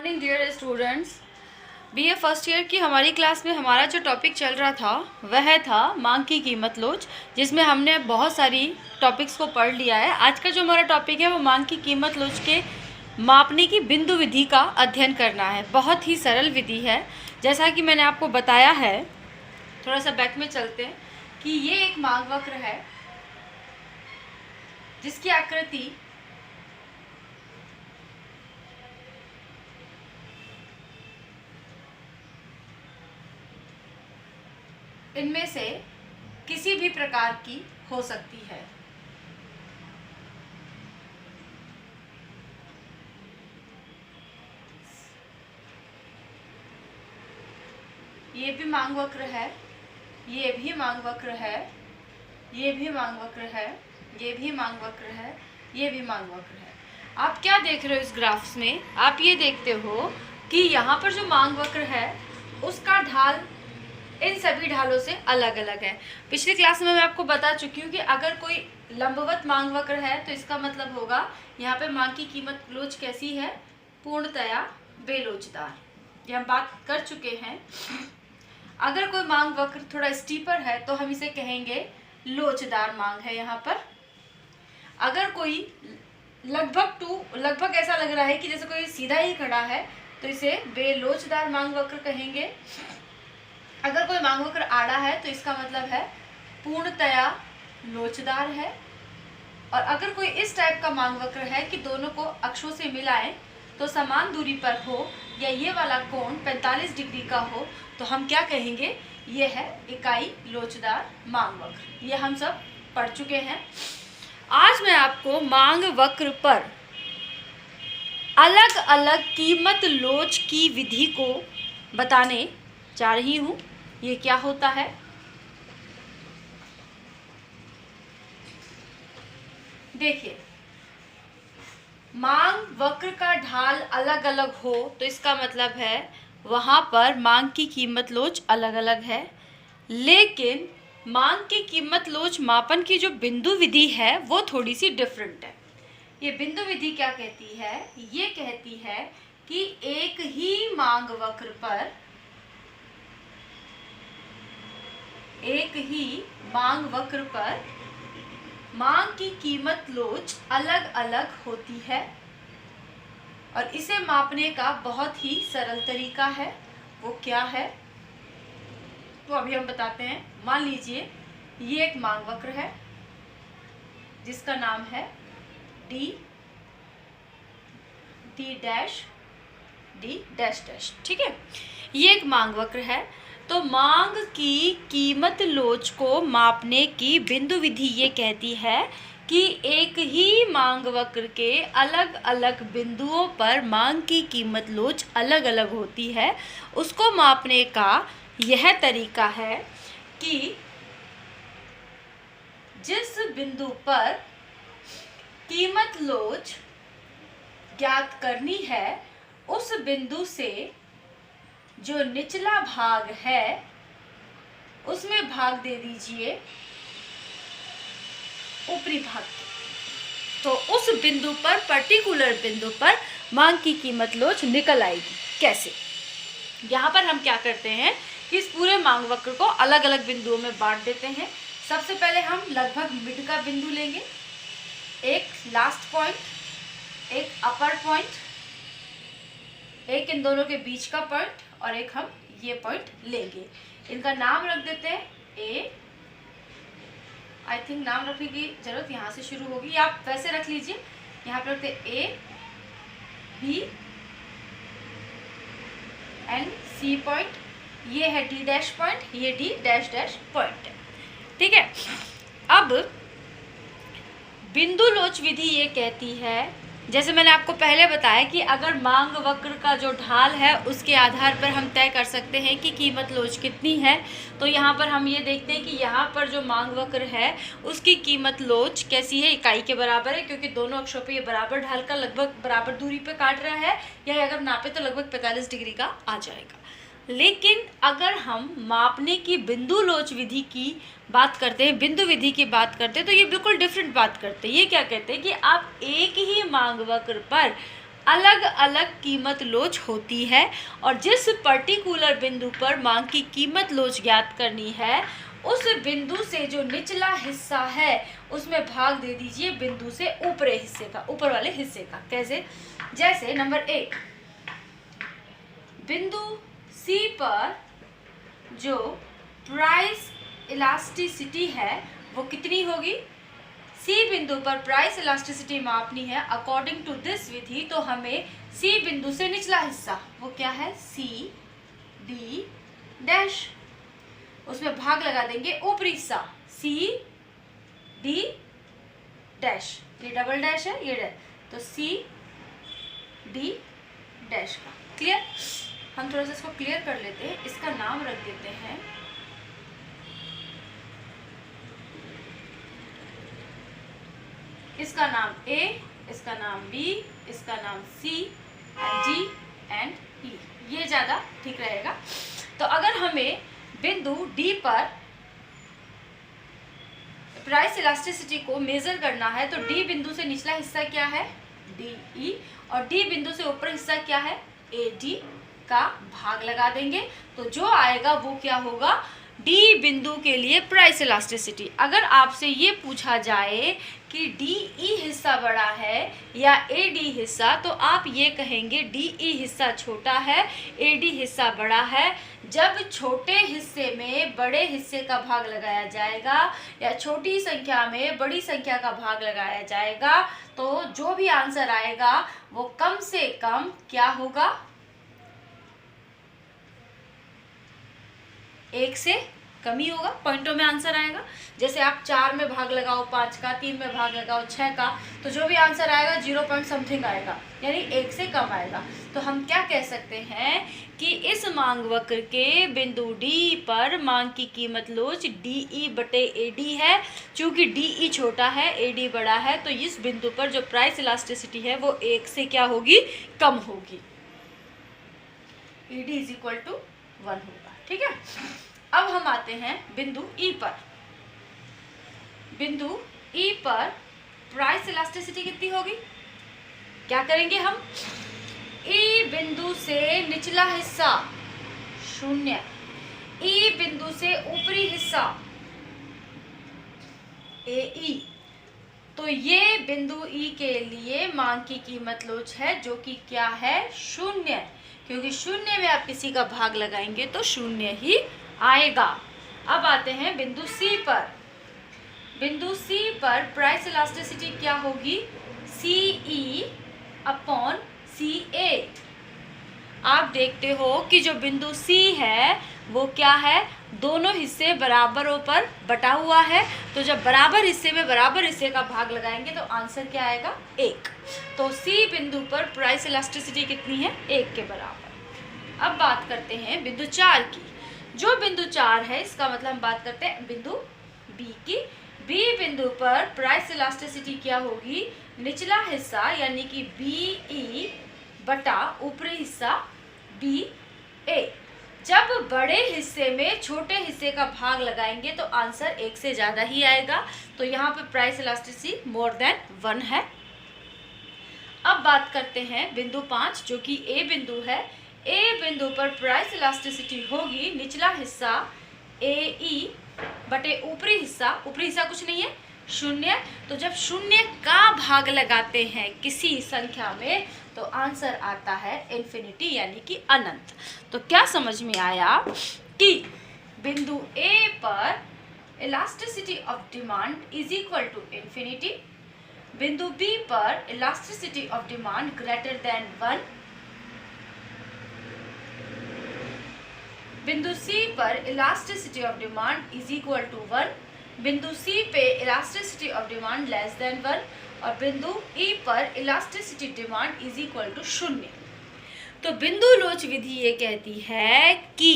Morning dear students. BA first year की हमारी class में हमारा जो टॉपिक चल रहा था वह था मांग की कीमत लोच, जिसमें हमने बहुत सारी टॉपिक्स को पढ़ लिया है। आज का जो हमारा टॉपिक है वो मांग की कीमत लोच के मापने की बिंदु विधि का अध्ययन करना है। बहुत ही सरल विधि है, जैसा कि मैंने आपको बताया है। थोड़ा सा बैक में चलते हैं कि ये एक मांग वक्र है जिसकी आकृति इनमें से किसी भी प्रकार की हो सकती है। ये भी मांग वक्र है, ये भी मांग वक्र है, ये भी मांग वक्र है, ये भी मांग वक्र है, ये भी मांग वक्र है। आप क्या देख रहे हो इस ग्राफ्स में? आप ये देखते हो कि यहाँ पर जो मांग वक्र है उसका ढाल इन सभी ढालों से अलग अलग है। पिछली क्लास में मैं आपको बता चुकी हूँ कि अगर कोई लंबवत मांग वक्र है तो इसका मतलब होगा यहाँ पे मांग की कीमत लोच कैसी है? पूर्णतया बेलोचदार। ये हम बात कर चुके हैं। अगर कोई मांग वक्र थोड़ा स्टीपर है तो हम इसे कहेंगे लोचदार मांग है। यहाँ पर अगर कोई लगभग ऐसा लग रहा है कि जैसे कोई सीधा ही खड़ा है तो इसे बेलोचदार मांग वक्र कहेंगे। अगर कोई मांग वक्र आड़ा है तो इसका मतलब है पूर्णतया लोचदार है। और अगर कोई इस टाइप का मांग वक्र है कि दोनों को अक्षों से मिलाएं तो समान दूरी पर हो या ये वाला कोण 45 डिग्री का हो तो हम क्या कहेंगे? ये है इकाई लोचदार मांग वक्र। ये हम सब पढ़ चुके हैं। आज मैं आपको मांग वक्र पर अलग अलग कीमत लोच की विधि को बताने जा रही हूँ। ये क्या होता है? देखिए, मांग वक्र का ढाल अलग अलग हो तो इसका मतलब है वहाँ पर मांग की कीमत लोच अलग अलग है। लेकिन मांग की कीमत लोच मापन की जो बिंदु विधि है वो थोड़ी सी डिफरेंट है। ये बिंदु विधि क्या कहती है? ये कहती है कि एक ही मांग वक्र पर मांग की कीमत लोच अलग अलग होती है और इसे मापने का बहुत ही सरल तरीका है। वो क्या है तो अभी हम बताते हैं। मान लीजिए ये एक मांग वक्र है जिसका नाम है D dash D dash dash. ठीक है, ये एक मांग वक्र है। तो मांग की कीमत लोच को मापने की बिंदु विधि ये कहती है कि एक ही मांग वक्र के अलग अलग बिंदुओं पर मांग की कीमत लोच अलग अलग होती है। उसको मापने का यह तरीका है कि जिस बिंदु पर कीमत लोच ज्ञात करनी है उस बिंदु से जो निचला भाग है उसमें भाग दे दीजिए ऊपरी भाग के। तो उस बिंदु पर, पर्टिकुलर बिंदु पर मांग की कीमत लोच निकल आएगी। कैसे? यहाँ पर हम क्या करते हैं कि इस पूरे मांग वक्र को अलग अलग बिंदुओं में बांट देते हैं। सबसे पहले हम लगभग मिड का बिंदु लेंगे, एक लास्ट पॉइंट, एक अपर पॉइंट, एक इन दोनों के बीच का पॉइंट और एक हम ये पॉइंट लेंगे। इनका नाम रख देते हैं ए। आई थिंक नाम रखने की जरूरत यहाँ से शुरू होगी, आप वैसे रख लीजिए। यहाँ पर रखते हैं ए, बी एंड सी पॉइंट। ये है डी डैश पॉइंट, ये डी डैश डैश पॉइंट है। ठीक है, अब बिंदु लोच विधि ये कहती है, जैसे मैंने आपको पहले बताया कि अगर मांग वक्र का जो ढाल है उसके आधार पर हम तय कर सकते हैं कि कीमत लोच कितनी है। तो यहाँ पर हम ये देखते हैं कि यहाँ पर जो मांग वक्र है उसकी कीमत लोच कैसी है? इकाई के बराबर है, क्योंकि दोनों अक्षों पे ये बराबर ढाल का लगभग बराबर दूरी पे काट रहा है। या अगर नापे तो लगभग 45 डिग्री का आ जाएगा। लेकिन अगर हम मापने की बिंदु लोच विधि की बात करते हैं, बिंदु विधि की बात करते हैं, तो ये बिल्कुल डिफरेंट बात करते हैं। ये क्या कहते हैं कि आप एक ही मांग वक्र पर अलग अलग कीमत लोच होती है और जिस पर्टिकुलर बिंदु पर मांग की कीमत लोच ज्ञात करनी है उस बिंदु से जो निचला हिस्सा है उसमें भाग दे दीजिए बिंदु से ऊपरी हिस्से का, ऊपर वाले हिस्से का। कैसे? जैसे नंबर 1, बिंदु C पर जो प्राइस इलास्टिसिटी है वो कितनी होगी? C बिंदु पर प्राइस इलास्टिसिटी मापनी है अकॉर्डिंग टू दिस विधि, तो हमें C बिंदु से निचला हिस्सा वो क्या है? C D डैश, उसमें भाग लगा देंगे ऊपरी हिस्सा C D डैश, ये डबल डैश है ये डैश, तो C D डैश का। क्लियर? हम थोड़ा सा इसको क्लियर कर लेते हैं, इसका नाम रख देते हैं इसका नाम A, इसका नाम B, इसका नाम C and D and E, ये ज़्यादा ठीक रहेगा। तो अगर हमें बिंदु D पर प्राइस इलास्टिसिटी को मेजर करना है तो D बिंदु से निचला हिस्सा क्या है? DE, और D बिंदु से ऊपर हिस्सा क्या है? AD का भाग लगा देंगे, तो जो आएगा वो क्या होगा? D बिंदु के लिए प्राइस इलास्टिसिटी। अगर आपसे ये पूछा जाए कि DE हिस्सा बड़ा है या AD हिस्सा, तो आप ये कहेंगे DE हिस्सा छोटा है, AD हिस्सा बड़ा है। जब छोटे हिस्से में बड़े हिस्से का भाग लगाया जाएगा या छोटी संख्या में बड़ी संख्या का भाग लगाया जाएगा तो जो भी आंसर आएगा वो कम से कम क्या होगा? 1 से कम ही होगा, पॉइंटों में आंसर आएगा। जैसे आप 4 में भाग लगाओ 5 का, 3 में भाग लगाओ 6 का, तो जो भी आंसर आएगा 0 पॉइंट समथिंग आएगा, यानी 1 से कम आएगा। तो हम क्या कह सकते हैं कि इस मांग वक्र के बिंदु D पर मांग की कीमत लोच DE बटे AD है। चूंकि DE छोटा है AD बड़ा है, तो इस बिंदु पर जो प्राइस इलास्टिसिटी है वो 1 से क्या होगी? कम होगी। ED इज इक्वल टू 1 होगा। ठीक है, अब हम आते हैं बिंदु E पर। बिंदु E पर प्राइस इलास्टिसिटी कितनी होगी? क्या करेंगे हम? E बिंदु से निचला हिस्सा 0, E बिंदु से ऊपरी हिस्सा AE, तो ये बिंदु E के लिए मांग की कीमत लोच है जो कि क्या है? 0, क्योंकि 0 में आप किसी का भाग लगाएंगे तो 0 ही आएगा। अब आते हैं बिंदु C पर। बिंदु C पर प्राइस इलास्टिसिटी क्या होगी? CE upon CA। आप देखते हो कि जो बिंदु C है वो क्या है? दोनों हिस्से बराबरों पर बटा हुआ है, तो जब बराबर हिस्से में बराबर हिस्से का भाग लगाएंगे तो आंसर क्या आएगा? 1। तो C बिंदु पर प्राइस इलास्टिसिटी कितनी है? 1 के बराबर। अब बात करते हैं बिंदु 4 की। जो बिंदु 4 है इसका मतलब हम बात करते हैं बिंदु B की। B बिंदु पर प्राइस इलास्टिसिटी क्या होगी? निचला हिस्सा यानी कि BE बटा ऊपरी हिस्सा BA। जब बड़े हिस्से में छोटे हिस्से का भाग लगाएंगे तो आंसर 1 से ज़्यादा ही आएगा, तो यहाँ पे प्राइस इलास्टिसिटी मोर देन 1 है। अब बात करते हैं बिंदु 5 जो कि A बिंदु है। A बिंदु पर प्राइस इलास्टिसिटी होगी निचला हिस्सा AE बटे ऊपरी हिस्सा कुछ नहीं है 0, तो जब 0 का भाग लगाते हैं किसी संख्या में तो आंसर आता है इन्फिनिटी यानी कि अनंत। तो क्या समझ में आया कि बिंदु A पर elasticity of demand is equal to infinity, बिंदु B पर elasticity of demand greater than 1, बिंदु C पर elasticity of demand is equal to 1, बिंदु C पे elasticity of demand less than 1 और बिंदु E पर elasticity demand is equal to 0। तो बिंदु लोच विधि ये कहती है कि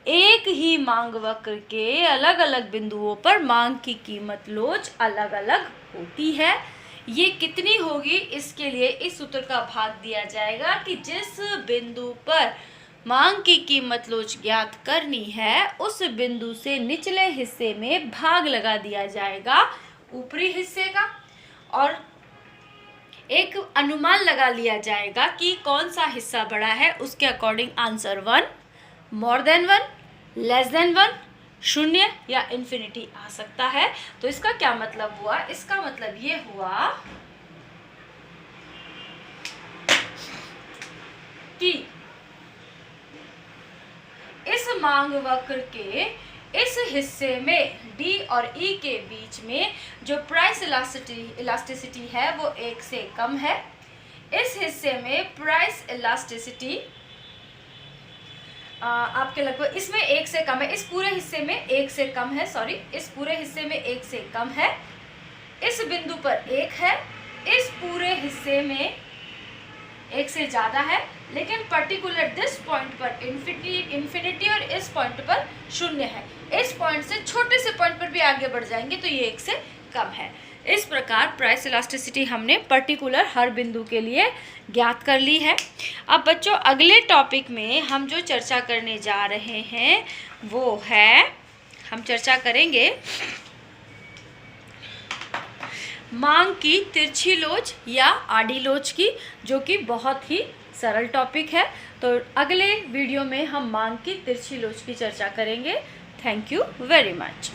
एक ही मांग वक्र के अलग अलग बिंदुओं पर मांग की कीमत लोच अलग अलग होती है। ये कितनी होगी इसके लिए इस सूत्र का भाग दिया जाएगा कि जिस बिंदु पर मांग की कीमत लोच ज्ञात करनी है उस बिंदु से निचले हिस्से में भाग लगा दिया जाएगा ऊपरी हिस्से का, और एक अनुमान लगा लिया जाएगा कि कौन सा हिस्सा बड़ा है, उसके according answer 1, more than 1, less than 1, शून्य या इन्फिनिटी आ सकता है। तो इसका क्या मतलब हुआ? इसका मतलब ये हुआ कि इस मांग वक्र के इस हिस्से में डी और ई के बीच में जो प्राइस इलास्टिसिटी है वो 1 से कम है। इस हिस्से में प्राइस इलास्टिसिटी आपके लगभग इसमें 1 से कम है, इस पूरे हिस्से में 1 से कम है, सॉरी, इस पूरे हिस्से में 1 से कम है, इस बिंदु पर 1 है, इस पूरे हिस्से में 1 से ज़्यादा है, लेकिन पर्टिकुलर दिस पॉइंट पर इन्फिनिटी और इस पॉइंट पर शून्य है। इस पॉइंट से छोटे से पॉइंट पर भी आगे बढ़ जाएंगे तो ये 1 से कम है। इस प्रकार प्राइस इलास्टिसिटी हमने पर्टिकुलर हर बिंदु के लिए ज्ञात कर ली है। अब बच्चों अगले टॉपिक में हम जो चर्चा करने जा रहे हैं वो है, हम चर्चा करेंगे मांग की तिरछी लोच या आड़ी लोच की, जो कि बहुत ही सरल टॉपिक है। तो अगले वीडियो में हम मांग की तिरछी लोच की चर्चा करेंगे। Thank you very much.